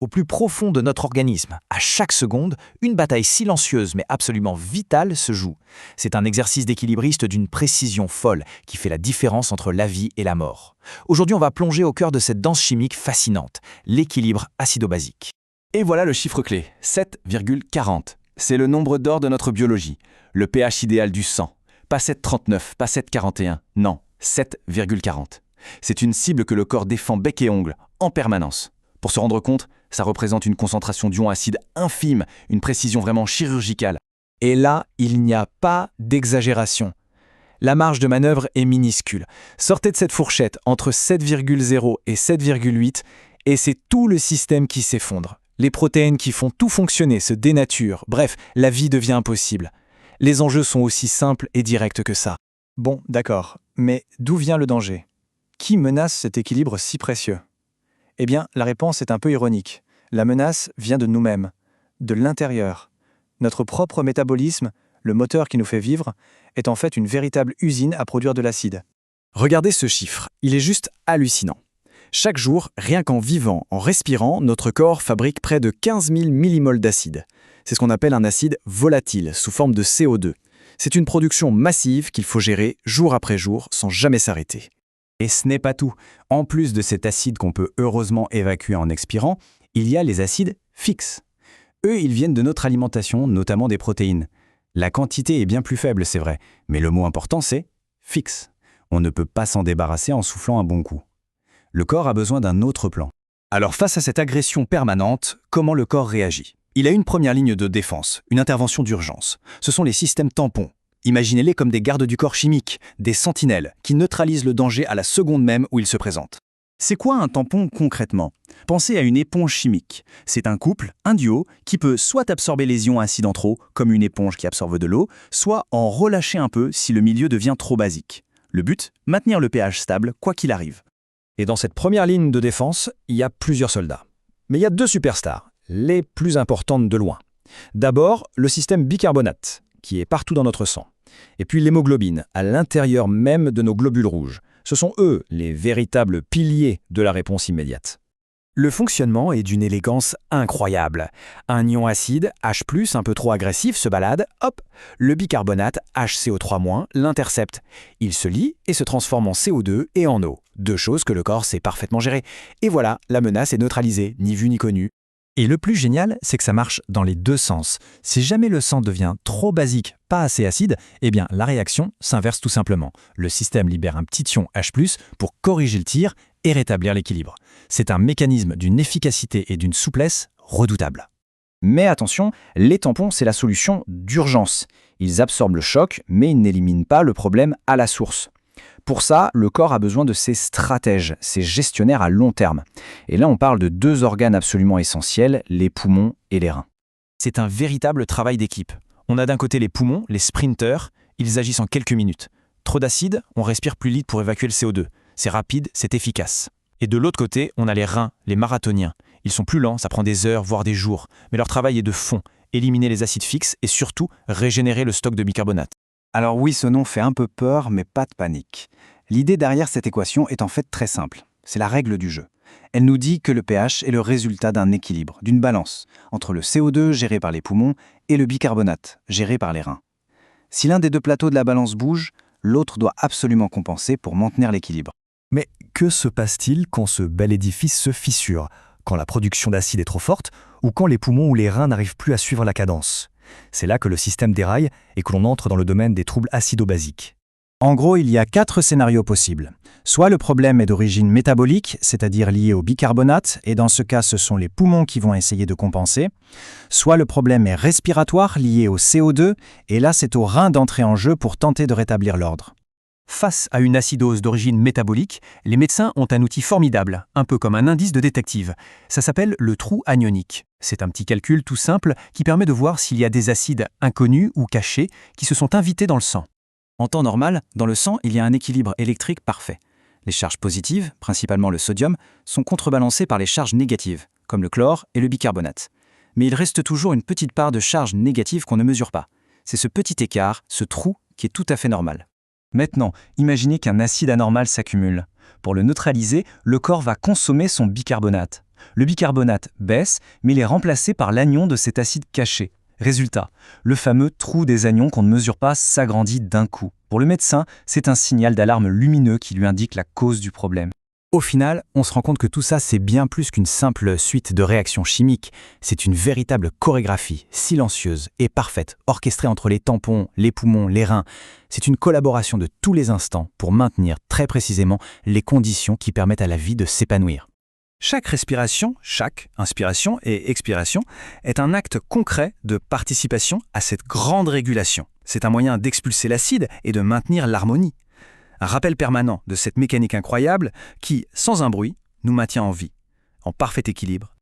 Au plus profond de notre organisme, à chaque seconde, une bataille silencieuse mais absolument vitale se joue. C'est un exercice d'équilibriste d'une précision folle qui fait la différence entre la vie et la mort. Aujourd'hui, on va plonger au cœur de cette danse chimique fascinante, l'équilibre acido-basique. Et voilà le chiffre clé, 7,40. C'est le nombre d'or de notre biologie, le pH idéal du sang. Pas 7,39, pas 7,41, non, 7,40. C'est une cible que le corps défend bec et ongle, en permanence. Pour se rendre compte, ça représente une concentration d'ions acides infime, une précision vraiment chirurgicale. Et là, il n'y a pas d'exagération. La marge de manœuvre est minuscule. Sortez de cette fourchette entre 7,0 et 7,8 et c'est tout le système qui s'effondre. Les protéines qui font tout fonctionner se dénaturent. Bref, la vie devient impossible. Les enjeux sont aussi simples et directs que ça. Bon, d'accord, mais d'où vient le danger? Qui menace cet équilibre si précieux? Eh bien, la réponse est un peu ironique. La menace vient de nous-mêmes, de l'intérieur. Notre propre métabolisme, le moteur qui nous fait vivre, est en fait une véritable usine à produire de l'acide. Regardez ce chiffre, il est juste hallucinant. Chaque jour, rien qu'en vivant, en respirant, notre corps fabrique près de 15 000 millimoles d'acide. C'est ce qu'on appelle un acide volatile, sous forme de CO2. C'est une production massive qu'il faut gérer jour après jour sans jamais s'arrêter. Et ce n'est pas tout. En plus de cet acide qu'on peut heureusement évacuer en expirant, il y a les acides fixes. Eux, ils viennent de notre alimentation, notamment des protéines. La quantité est bien plus faible, c'est vrai, mais le mot important, c'est fixe. On ne peut pas s'en débarrasser en soufflant un bon coup. Le corps a besoin d'un autre plan. Alors face à cette agression permanente, comment le corps réagit? Il a une première ligne de défense, une intervention d'urgence. Ce sont les systèmes tampons. Imaginez-les comme des gardes du corps chimiques, des sentinelles, qui neutralisent le danger à la seconde même où il se présente. C'est quoi un tampon concrètement? Pensez à une éponge chimique. C'est un couple, un duo, qui peut soit absorber les ions acides en trop, comme une éponge qui absorbe de l'eau, soit en relâcher un peu si le milieu devient trop basique. Le but? Maintenir le pH stable, quoi qu'il arrive. Et dans cette première ligne de défense, il y a plusieurs soldats. Mais il y a deux superstars, les plus importantes de loin. D'abord, le système bicarbonate, qui est partout dans notre sang. Et puis l'hémoglobine, à l'intérieur même de nos globules rouges. Ce sont eux les véritables piliers de la réponse immédiate. Le fonctionnement est d'une élégance incroyable. Un ion acide, H+, un peu trop agressif, se balade, hop, le bicarbonate, HCO3-, l'intercepte. Il se lie et se transforme en CO2 et en eau. Deux choses que le corps sait parfaitement gérer. Et voilà, la menace est neutralisée, ni vue ni connue. Et le plus génial, c'est que ça marche dans les deux sens. Si jamais le sang devient trop basique, pas assez acide, eh bien la réaction s'inverse tout simplement. Le système libère un petit ion H+, pour corriger le tir et rétablir l'équilibre. C'est un mécanisme d'une efficacité et d'une souplesse redoutables. Mais attention, les tampons, c'est la solution d'urgence. Ils absorbent le choc, mais ils n'éliminent pas le problème à la source. Pour ça, le corps a besoin de ses stratèges, ses gestionnaires à long terme. Et là, on parle de deux organes absolument essentiels, les poumons et les reins. C'est un véritable travail d'équipe. On a d'un côté les poumons, les sprinters, ils agissent en quelques minutes. Trop d'acide, on respire plus litre pour évacuer le CO2. C'est rapide, c'est efficace. Et de l'autre côté, on a les reins, les marathoniens. Ils sont plus lents, ça prend des heures, voire des jours. Mais leur travail est de fond, éliminer les acides fixes et surtout régénérer le stock de bicarbonate. Alors oui, ce nom fait un peu peur, mais pas de panique. L'idée derrière cette équation est en fait très simple. C'est la règle du jeu. Elle nous dit que le pH est le résultat d'un équilibre, d'une balance, entre le CO2 géré par les poumons et le bicarbonate géré par les reins. Si l'un des deux plateaux de la balance bouge, l'autre doit absolument compenser pour maintenir l'équilibre. Mais que se passe-t-il quand ce bel édifice se fissure? Quand la production d'acide est trop forte ou quand les poumons ou les reins n'arrivent plus à suivre la cadence? C'est là que le système déraille et que l'on entre dans le domaine des troubles acido-basiques. En gros, il y a 4 scénarios possibles. Soit le problème est d'origine métabolique, c'est-à-dire lié au bicarbonate, et dans ce cas, ce sont les poumons qui vont essayer de compenser. Soit le problème est respiratoire, lié au CO2, et là, c'est aux reins d'entrer en jeu pour tenter de rétablir l'ordre. Face à une acidose d'origine métabolique, les médecins ont un outil formidable, un peu comme un indice de détective. Ça s'appelle le trou anionique. C'est un petit calcul tout simple qui permet de voir s'il y a des acides inconnus ou cachés qui se sont invités dans le sang. En temps normal, dans le sang, il y a un équilibre électrique parfait. Les charges positives, principalement le sodium, sont contrebalancées par les charges négatives, comme le chlore et le bicarbonate. Mais il reste toujours une petite part de charges négatives qu'on ne mesure pas. C'est ce petit écart, ce trou, qui est tout à fait normal. Maintenant, imaginez qu'un acide anormal s'accumule. Pour le neutraliser, le corps va consommer son bicarbonate. Le bicarbonate baisse, mais il est remplacé par l'anion de cet acide caché. Résultat, le fameux trou des anions qu'on ne mesure pas s'agrandit d'un coup. Pour le médecin, c'est un signal d'alarme lumineux qui lui indique la cause du problème. Au final, on se rend compte que tout ça, c'est bien plus qu'une simple suite de réactions chimiques. C'est une véritable chorégraphie, silencieuse et parfaite, orchestrée entre les tampons, les poumons, les reins. C'est une collaboration de tous les instants pour maintenir très précisément les conditions qui permettent à la vie de s'épanouir. Chaque respiration, chaque inspiration et expiration est un acte concret de participation à cette grande régulation. C'est un moyen d'expulser l'acide et de maintenir l'harmonie. Un rappel permanent de cette mécanique incroyable qui, sans un bruit, nous maintient en vie, en parfait équilibre,